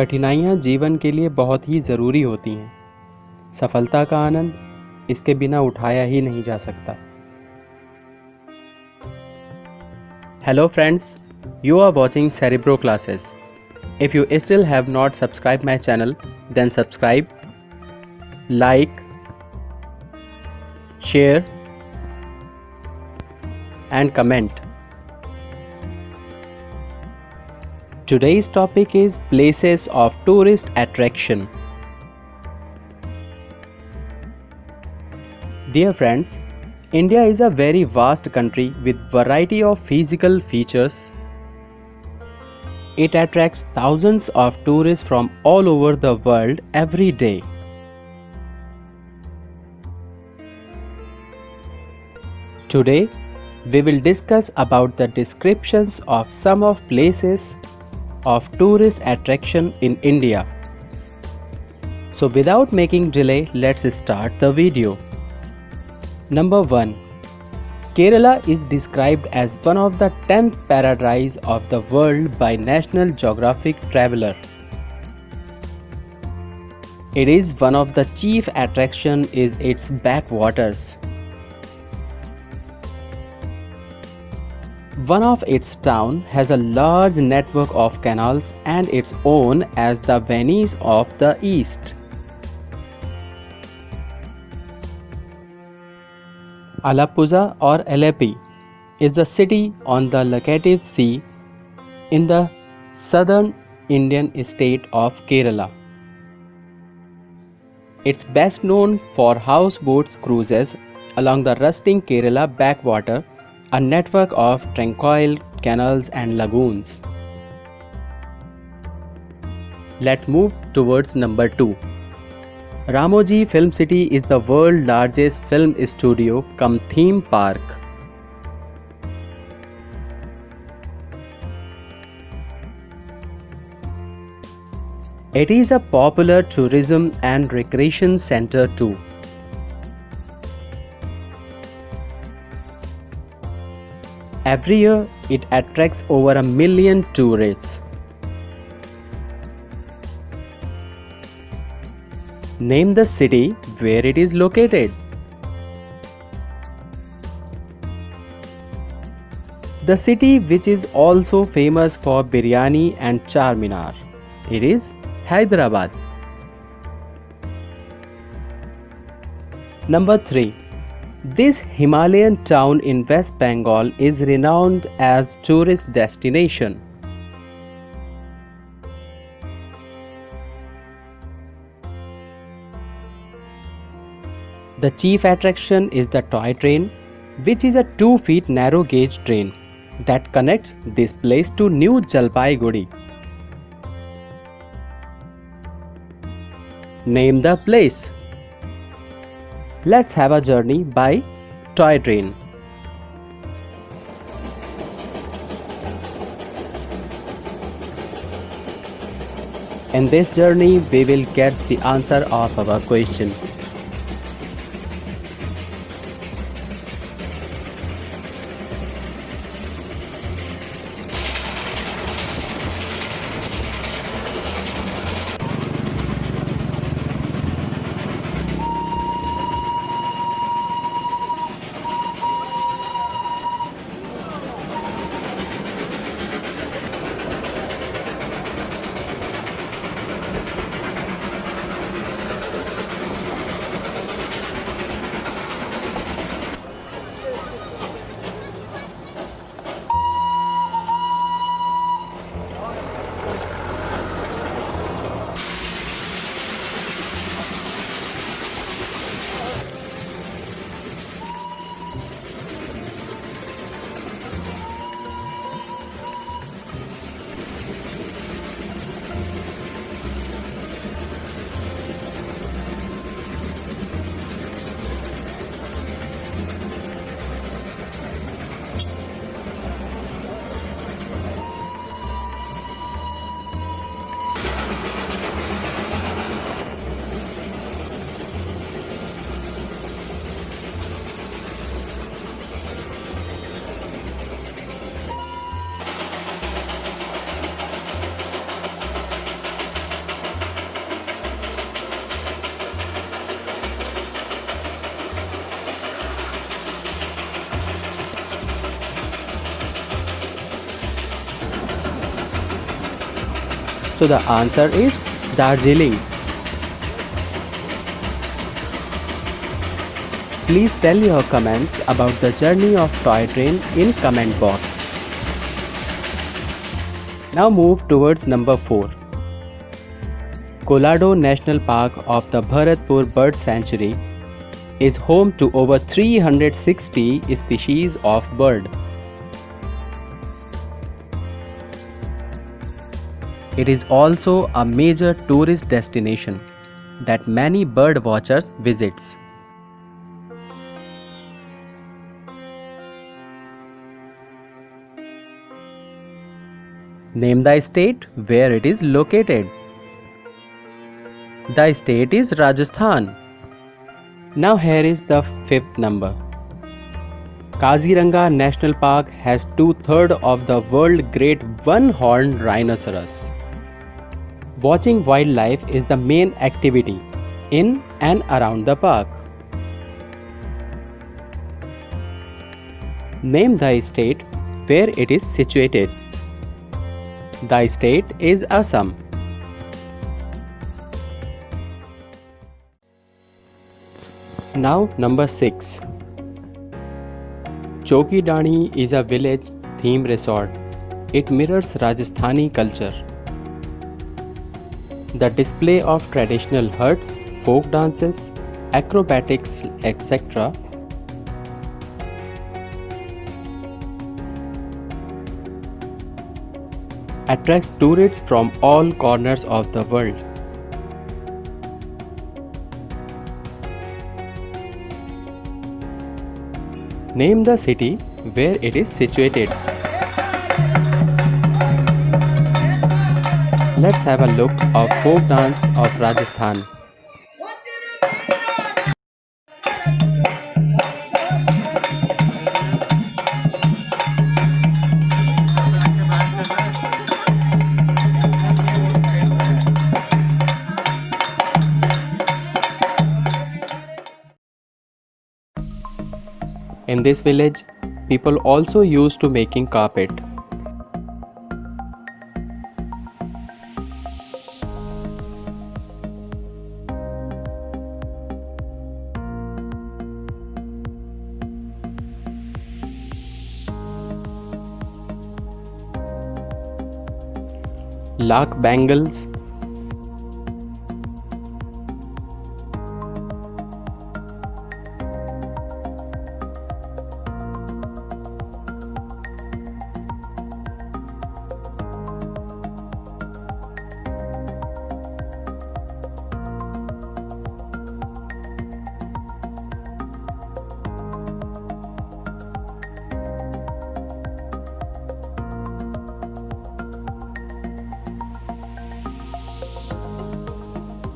कठिनाइयाँ जीवन के लिए बहुत ही ज़रूरी होती हैं। सफलता का आनंद इसके बिना उठाया ही नहीं जा सकता। Hello friends, you are watching Cerebro Classes. If you still have not subscribed my channel, then subscribe, like, share and comment. Today's topic is places of tourist attraction. Dear friends, India is a very vast country with variety of physical features. It attracts thousands of tourists from all over the world every day. Today, we will discuss about the descriptions of some of places of tourist attraction in India. So without making delay, let's start the video. Number 1. Kerala is described as one of the 10th paradise of the world by National Geographic Traveler. It is one of the chief attraction is its backwaters. One of its town has a large network of canals and it's known as the Venice of the East. Alappuzha or Alleppey is a city on the Laccadive Sea in the southern Indian state of Kerala. It's best known for houseboat cruises along the rustling Kerala backwater, a network of tranquil canals and lagoons. Let's move towards number 2. Ramoji Film City is the world's largest film studio cum theme park. It is a popular tourism and recreation center too. Every year, it attracts over 1 million tourists. Name the city where it is located. The city which is also famous for biryani and Charminar. It is Hyderabad. Number 3. This Himalayan town in West Bengal is renowned as tourist destination. The chief attraction is the toy train, which is a 2 feet narrow gauge train that connects this place to New Jalpaiguri. Name the place. Let's have a journey by toy train. In this journey, we will get the answer of our question. So the answer is Darjeeling. Please tell your comments about the journey of toy train in comment box. Now move towards number 4. Kolado National Park of the Bharatpur Bird Sanctuary is home to over 360 species of bird. It is also a major tourist destination that many bird watchers visits. Name the state where it is located. The state is Rajasthan. Now here is the 5th number. Kaziranga National Park has 2/3 of the world great one-horned rhinoceros. Watching wildlife is the main activity in and around the park. Name the state where it is situated. The state is Assam. Now number 6. Chokidani is a village theme resort. It mirrors Rajasthani culture. The display of traditional huts, folk dances, acrobatics, etc. attracts tourists from all corners of the world. Name the city where it is situated. Let's have a look of folk dance of Rajasthan. In this village, people also used to making carpet. Lakh bangles,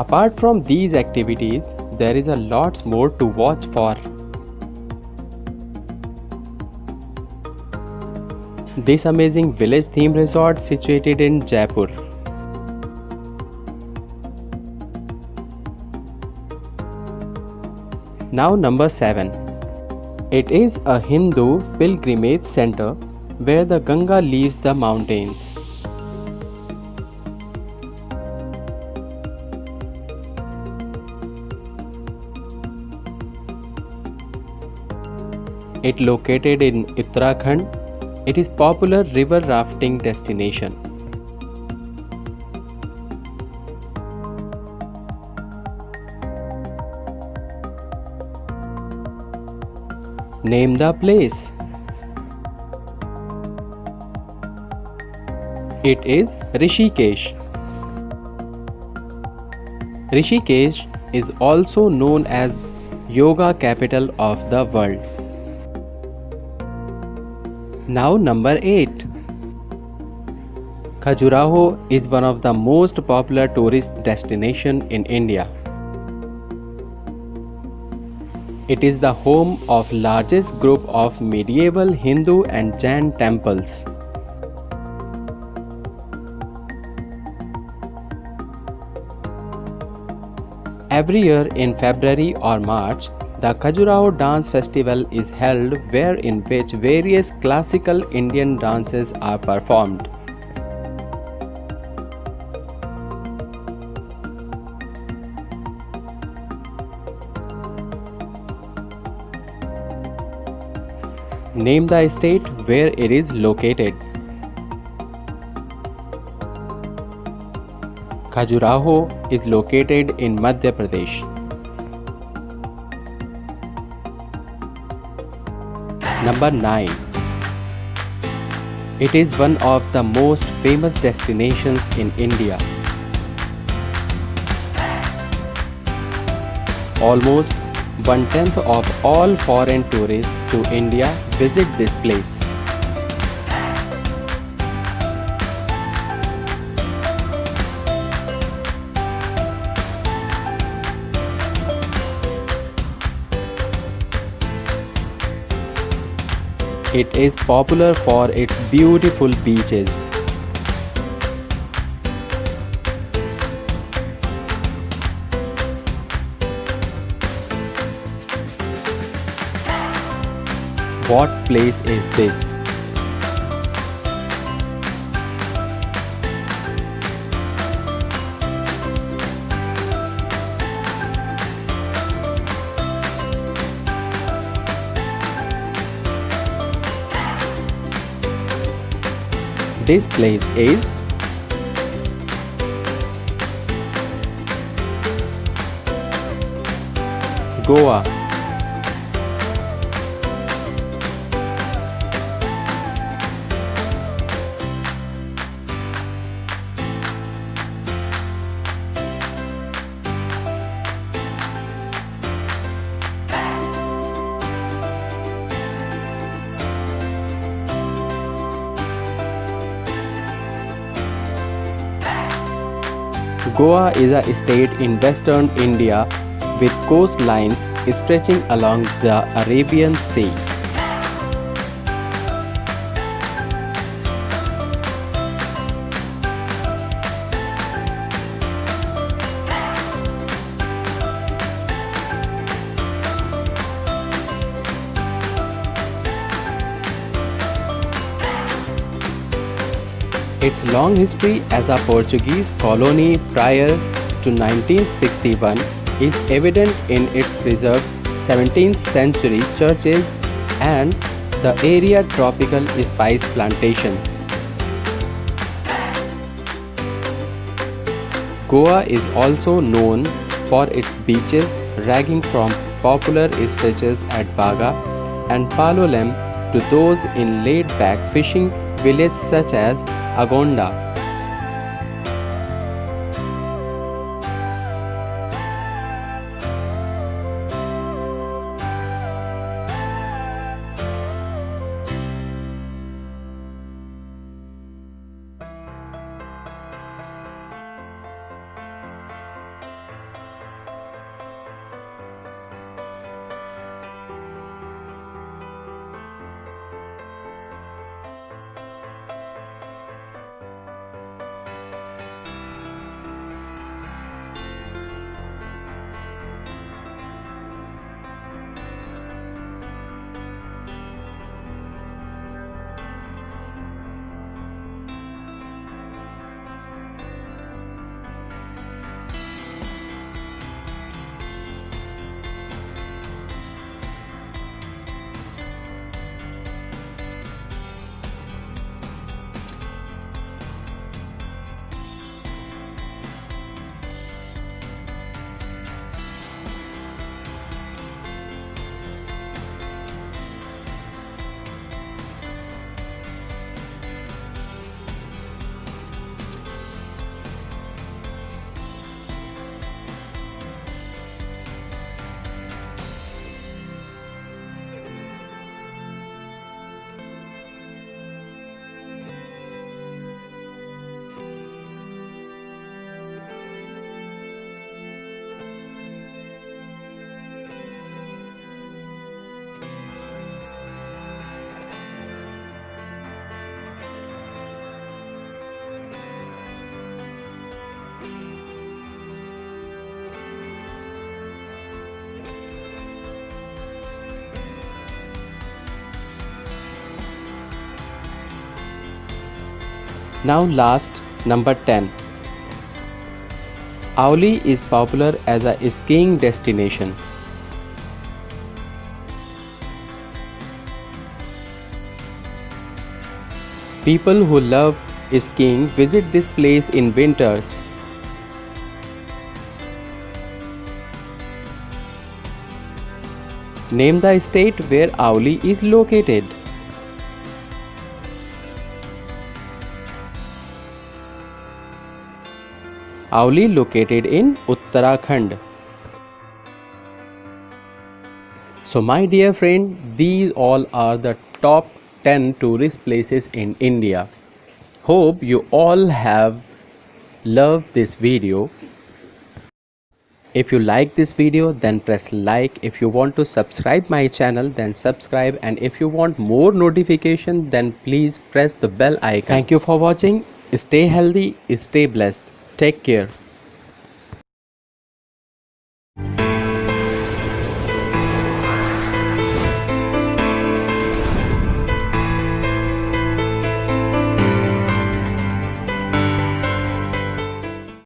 Apart from these activities, there is a lots more to watch for. This amazing village theme resort situated in Jaipur. Now number 7. It is a Hindu pilgrimage center where the Ganga leaves the mountains. It located in Uttarakhand. It is popular river rafting destination. Name the place. It is Rishikesh. Rishikesh is also known as yoga capital of the world. Now number 8. Khajuraho is one of the most popular tourist destination in India. It is the home of largest group of medieval Hindu and Jain temples. Every year in February or March, the Khajuraho Dance Festival is held in which various classical Indian dances are performed. Name the state where it is located. Khajuraho is located in Madhya Pradesh. Number 9. It is one of the most famous destinations in India. Almost 1/10 of all foreign tourists to India visit this place. It is popular for its beautiful beaches. What place is this? This place is Goa. Goa is a state in western India with coastlines stretching along the Arabian Sea. Its long history as a Portuguese colony prior to 1961 is evident in its preserved 17th century churches and the area tropical spice plantations. Goa is also known for its beaches ranging from popular stretches at Baga and Palolem to those in laid-back fishing villages such as Agonda. Now last, number 10. Auli is popular as a skiing destination. People who love skiing visit this place in winters. Name the state where Auli is located. Auli located in Uttarakhand. So my dear friend, these all are the top 10 tourist places in India. Hope you all have loved this video. If you like this video, then press like. If you want to subscribe my channel, then subscribe, and if you want more notification, then please press the bell icon. Thank you for watching. Stay healthy, stay blessed. Take care.